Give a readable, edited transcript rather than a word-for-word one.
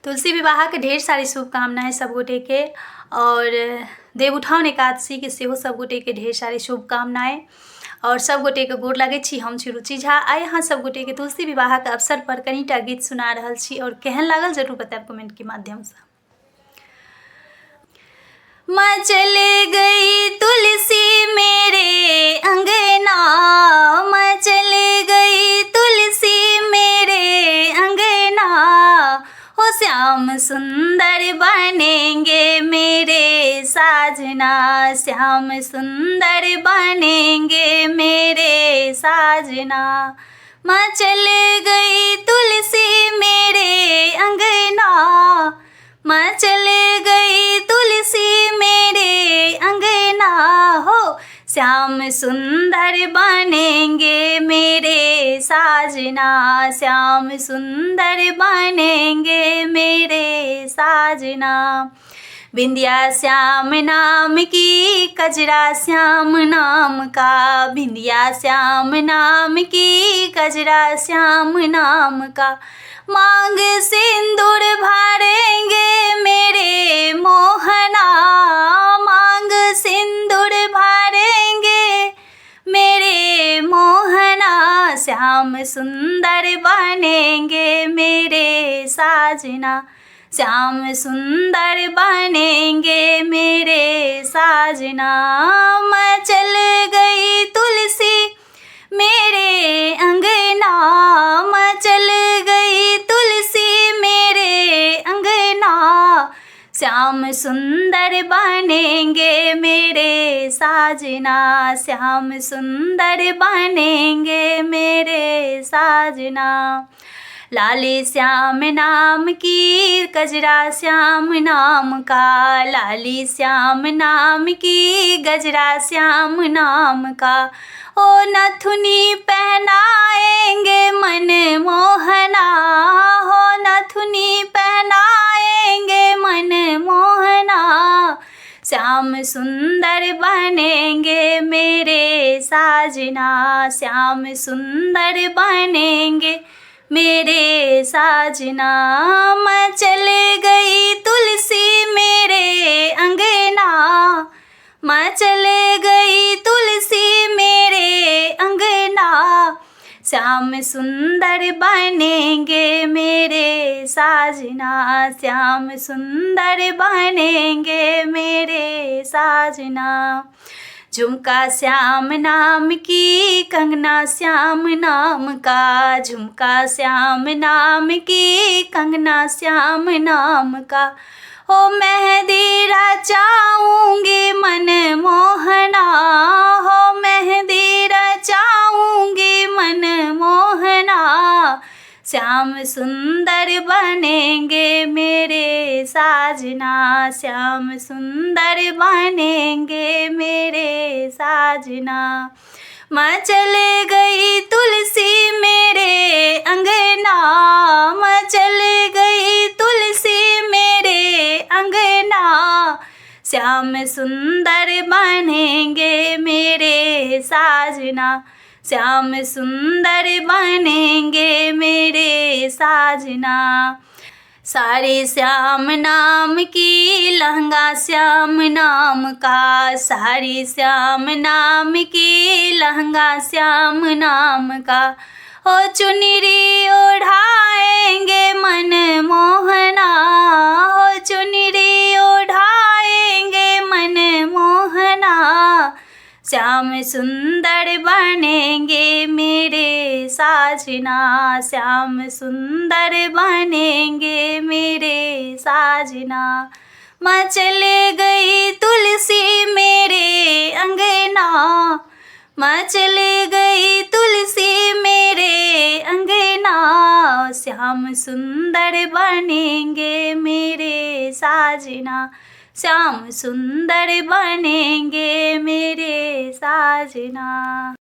तुलसी विवाह के ढेर सारी शुभकामनाएं सब गोटे के और देवउठान एकादशी के सेहो सब गोटे के ढेर सारी शुभकामनाएं और सब गोटे के गोर लगे छी। हम छी रुचि झा। आइ अहाँ सब गोटे के तुलसी विवाह के अवसर पर कनीटा गीत सुना रहल छी और केहन लागल जरूर बताएब कमेंट के माध्यम से। मचल गई तुलसी मेरे अंगना, मचल गई तुलसी मेरे अंगना, हो श्याम सुंदर बनेंगे मेरे साजना, श्याम सुंदर बनेंगे मेरे साजना। मचल गई तुलसी मेरे अंगना, मचल गई तुलसी मेरे अंगना, हो श्याम सुंदर बनेंगे मेरे साजना, श्याम सुंदर बनेंगे मेरे साजना। बिंदिया श्याम नाम की, कजरा श्याम नाम का, बिंदिया श्याम नाम की, कजरा श्याम नाम का, मांग सिंदूर भरेंगे मेरे मोहना, मांग सिंदूर भरेंगे मेरे मोहना, श्याम सुंदर बनेंगे मेरे साजना, श्याम सुंदर बनेंगे मेरे साजना। मचल गई तुलसी मेरे अंगना, मचल गई तुलसी मेरे अंगना, श्याम सुंदर बनेंगे मेरे साजना, श्याम सुंदर बनेंगे मेरे साजना। लाली श्याम नाम की, कजरा श्याम नाम का, लाली श्याम नाम की, गजरा श्याम नाम का, ओ नथुनी पहनाएंगे मन मोहना, हो नथुनी पहनाएंगे मन मोहना, श्याम सुंदर बनेंगे मेरे साजना, श्याम सुंदर बनेंगे मेरे साजना। मचल गई तुलसी मेरे अंगना, मचल गई तुलसी मेरे अंगना, श्याम सुंदर बनेंगे मेरे साजना, श्याम सुंदर बनेंगे मेरे साजना। झुमका श्याम नाम की, कंगना श्याम नाम का, झुमका श्याम नाम की, कंगना श्याम नाम का, ओ मेहंदी रचाऊंगी मन मोहना, हो मेहंदी रचाऊंगी मन मोहना, श्याम सुंदर बनेंगे मेरे साजना, श्याम सुंदर बनेंगे मेरे साजना। मचल गई तुलसी मेरे अंगना, मचल गई तुलसी मेरे अंगना, श्याम सुंदर बनेंगे मेरे साजना, श्याम सुंदर बनेंगे मेरे साजना। साड़ी श्याम नाम की, लहंगा श्याम नाम का, साड़ी श्याम नाम की, लहंगा श्याम नाम का, ओ चुनरी ओढ़ाएंगे मन मोहना, ओ चुनरी ओढ़ाएंगे मन मोहना, श्याम सुंदर बनेंगे मेरे साजना, श्याम सुंदर बनेंगे मेरे साजना। मचल गई तुलसी मेरे अंगना, मचल गई तुलसी मेरे अंगना, श्याम सुंदर बनेंगे मेरे साजना, श्याम सुंदर बनेंगे मेरे साजना।